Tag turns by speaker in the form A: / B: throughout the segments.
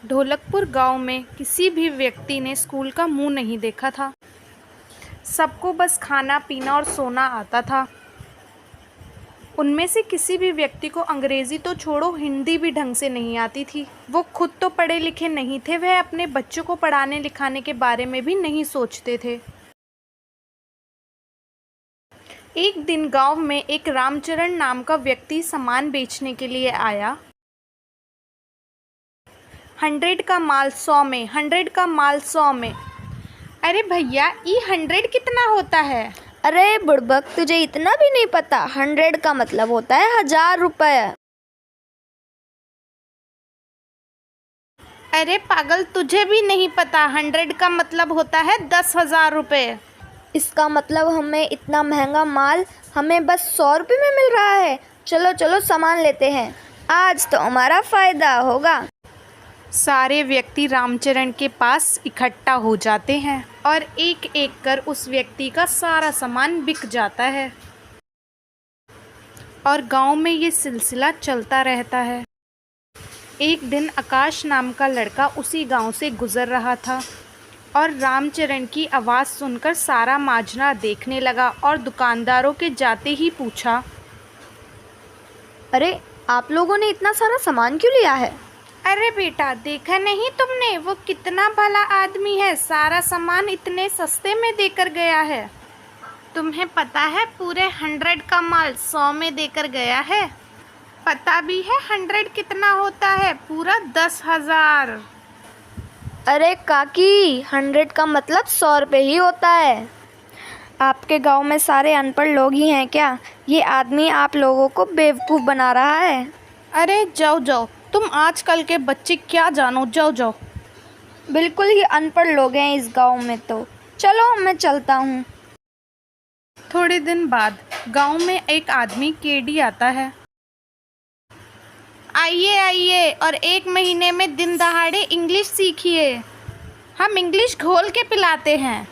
A: ढोलकपुर गांव में किसी भी व्यक्ति ने स्कूल का मुंह नहीं देखा था। सबको बस खाना पीना और सोना आता था। उनमें से किसी भी व्यक्ति को अंग्रेज़ी तो छोड़ो, हिंदी भी ढंग से नहीं आती थी। वो खुद तो पढ़े लिखे नहीं थे, वह अपने बच्चों को पढ़ाने लिखाने के बारे में भी नहीं सोचते थे। एक दिन गांव में एक रामचरण नाम का व्यक्ति सामान बेचने के लिए आया। 100 का माल 100 में, 100 का माल 100 में। अरे भैया, ये 100 कितना होता है?
B: अरे बुड़बक, तुझे इतना भी नहीं पता? 100 का मतलब होता है 1000 रुपये।
A: अरे पागल, तुझे भी नहीं पता? 100 का मतलब होता है 10,000 रुपये।
B: इसका मतलब हमें इतना महंगा माल हमें बस 100 रुपये में मिल रहा है। चलो चलो सामान लेते हैं, आज तो हमारा फ़ायदा होगा।
A: सारे व्यक्ति रामचरण के पास इकट्ठा हो जाते हैं और एक एक कर उस व्यक्ति का सारा सामान बिक जाता है और गांव में ये सिलसिला चलता रहता है। एक दिन आकाश नाम का लड़का उसी गांव से गुजर रहा था और रामचरण की आवाज़ सुनकर सारा माजरा देखने लगा और दुकानदारों के जाते ही पूछा,
B: अरे आप लोगों ने इतना सारा सामान क्यों लिया है?
A: अरे बेटा, देखा नहीं तुमने? वो कितना भला आदमी है, सारा सामान इतने सस्ते में देकर गया है। तुम्हें पता है पूरे 100 का माल 100 में देकर गया है। पता भी है 100 कितना होता है? पूरा 10,000।
B: अरे काकी, 100 का मतलब 100 रुपये ही होता है। आपके गांव में सारे अनपढ़ लोग ही हैं क्या? ये आदमी आप लोगों को बेवकूफ़ बना रहा है।
A: अरे जाओ जाओ, तुम आजकल के बच्चे क्या जानो, जाओ जाओ।
B: बिल्कुल ही अनपढ़ लोग हैं इस गांव में तो। चलो मैं चलता हूँ।
A: थोड़े दिन बाद गांव में एक आदमी केडी आता है। आइए आइए और 1 महीने में दिन दहाड़े इंग्लिश सीखिए। हम इंग्लिश घोल के पिलाते हैं।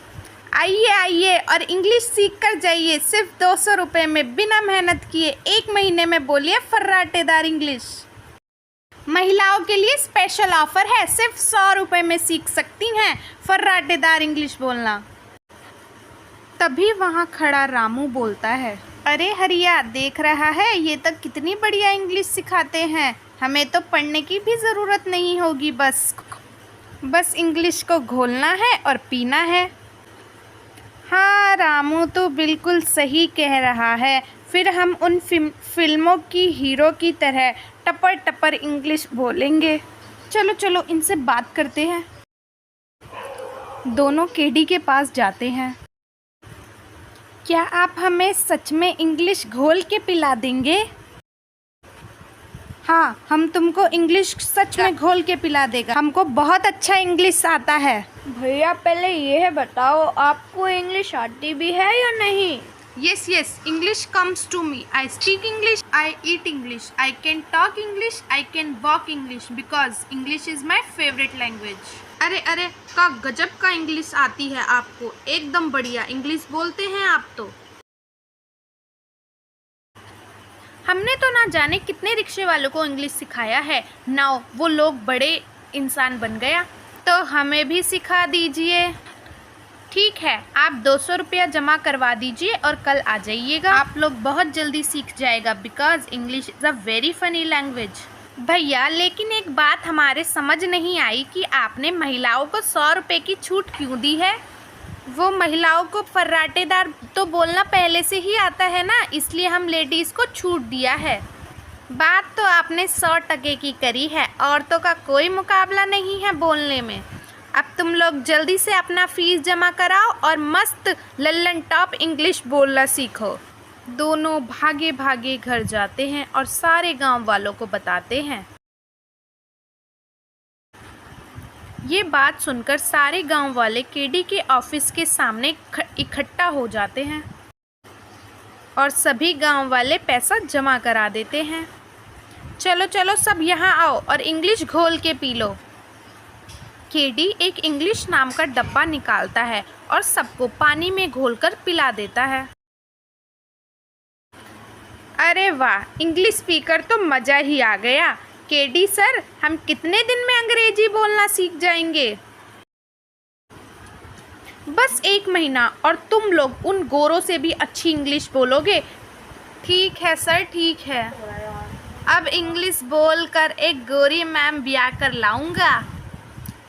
A: आइए आइए और इंग्लिश सीख कर जाइए, सिर्फ 200 रुपये में, बिना मेहनत किए 1 महीने में बोलिए फर्राटेदार इंग्लिश। महिलाओं के लिए स्पेशल ऑफर है, सिर्फ 100 रुपये में सीख सकती हैं फर्राटेदार इंग्लिश बोलना। तभी वहाँ खड़ा रामू बोलता है, अरे हरिया, देख रहा है ये तो कितनी बढ़िया इंग्लिश सिखाते हैं। हमें तो पढ़ने की भी ज़रूरत नहीं होगी, बस इंग्लिश को घोलना है और पीना है। हाँ, रामू तो बिल्कुल सही कह रहा है। फिर हम उन फिल्मों की हीरो की तरह टपर टपर इंग्लिश बोलेंगे। चलो चलो इनसे बात करते हैं। दोनों केडी के पास जाते हैं। क्या आप हमें सच में इंग्लिश घोल के पिला देंगे? हाँ, हम तुमको इंग्लिश सच में घोल के पिला देगा। हमको बहुत अच्छा इंग्लिश आता है।
B: भैया पहले ये बताओ, आपको इंग्लिश आती भी है या नहीं?
A: Yes, English comes to me. I speak English, I eat English, I can talk English, I can walk English because English is my favorite language. अरे का गजब का इंग्लिश आती है आपको, एकदम बढ़िया इंग्लिश बोलते हैं आप तो। हमने तो ना जाने कितने रिक्शे वालों को इंग्लिश सिखाया है। नाउ वो लोग बड़े इंसान बन गया, तो हमें भी सिखा दीजिए। ठीक है, आप 200 रुपया जमा करवा दीजिए और कल आ जाइएगा। आप लोग बहुत जल्दी सीख जाएगा because English is a very funny language. भैया, लेकिन एक बात हमारे समझ नहीं आई कि आपने महिलाओं को 100 रुपये की छूट क्यों दी है? वो महिलाओं को फर्राटेदार तो बोलना पहले से ही आता है ना, इसलिए हम लेडीज़ को छूट दिया है। बात तो आपने 100% की करी है, औरतों का कोई मुकाबला नहीं है बोलने में। अब तुम लोग जल्दी से अपना फीस जमा कराओ और मस्त लल्लन टॉप इंग्लिश बोलना सीखो। दोनों भागे भागे घर जाते हैं और सारे गांव वालों को बताते हैं। ये बात सुनकर सारे गांव वाले केडी के ऑफिस के सामने इकट्ठा हो जाते हैं और सभी गांव वाले पैसा जमा करा देते हैं। चलो चलो सब यहाँ आओ और इंग्लिश घोल के पी लो। केडी एक इंग्लिश नाम का डब्बा निकालता है और सबको पानी में घोलकर पिला देता है। अरे वाह, इंग्लिश पीकर तो मज़ा ही आ गया। केडी सर, हम कितने दिन में अंग्रेजी बोलना सीख जाएंगे? बस 1 महीना और तुम लोग उन गोरों से भी अच्छी इंग्लिश बोलोगे। ठीक है सर, ठीक है। अब इंग्लिश बोलकर एक गोरी मैम ब्याह कर लाऊंगा।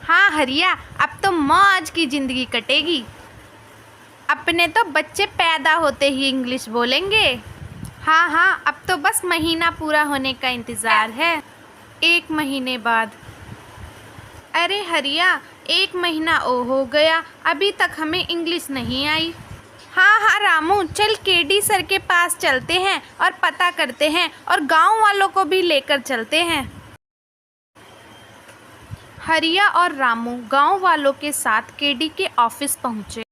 A: हाँ हरिया, अब तो मौज की ज़िंदगी कटेगी। अपने तो बच्चे पैदा होते ही इंग्लिश बोलेंगे। हाँ हाँ, अब तो बस महीना पूरा होने का इंतज़ार है। 1 महीने बाद। अरे हरिया, 1 महीना हो गया, अभी तक हमें इंग्लिश नहीं आई। हाँ हाँ रामू, चल केडी सर के पास चलते हैं और पता करते हैं, और गांव वालों को भी लेकर चलते हैं। हरिया और रामू गांव वालों के साथ केडी के ऑफिस पहुंचे।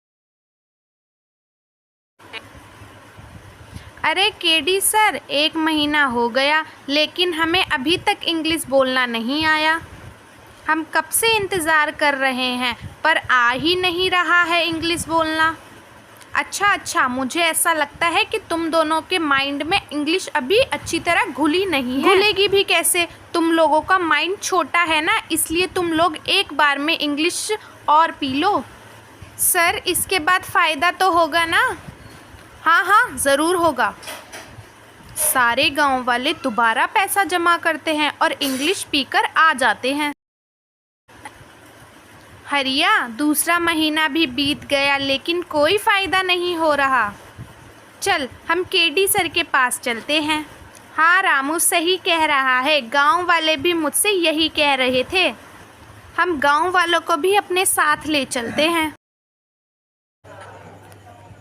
A: अरे केडी सर, 1 महीना हो गया लेकिन हमें अभी तक इंग्लिश बोलना नहीं आया। हम कब से इंतज़ार कर रहे हैं पर आ ही नहीं रहा है इंग्लिश बोलना। अच्छा, मुझे ऐसा लगता है कि तुम दोनों के माइंड में इंग्लिश अभी अच्छी तरह घुली नहीं है। घुलेगी भी कैसे, तुम लोगों का माइंड छोटा है ना, इसलिए तुम लोग एक बार में इंग्लिश और पी लो। सर, इसके बाद फ़ायदा तो होगा ना? हाँ ज़रूर होगा। सारे गांव वाले दोबारा पैसा जमा करते हैं और इंग्लिश पीकर आ जाते हैं। हरिया, दूसरा महीना भी बीत गया लेकिन कोई फ़ायदा नहीं हो रहा। चल, हम केडी सर के पास चलते हैं। हाँ रामू सही कह रहा है, गांव वाले भी मुझसे यही कह रहे थे। हम गांव वालों को भी अपने साथ ले चलते हैं।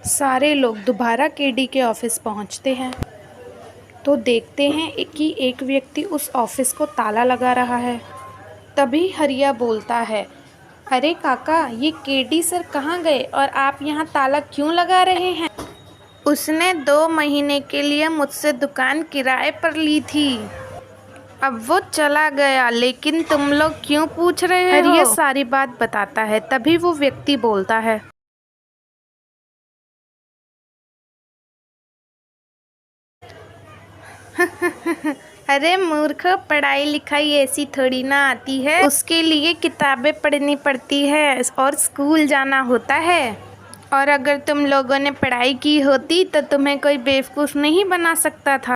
A: सारे लोग दोबारा केडी के ऑफिस पहुंचते हैं तो देखते हैं कि एक व्यक्ति उस ऑफिस को ताला लगा रहा है। तभी हरिया बोलता है, अरे काका, ये केडी सर कहाँ गए और आप यहाँ ताला क्यों लगा रहे हैं? उसने 2 महीने के लिए मुझसे दुकान किराए पर ली थी, अब वो चला गया, लेकिन तुम लोग क्यों पूछ रहे हो? हरिया सारी बात बताता है। तभी वो व्यक्ति बोलता है, अरे मूर्ख, पढ़ाई लिखाई ऐसी थोड़ी ना आती है, उसके लिए किताबें पढ़नी पड़ती है और स्कूल जाना होता है। और अगर तुम लोगों ने पढ़ाई की होती तो तुम्हें कोई बेवकूफ़ नहीं बना सकता था।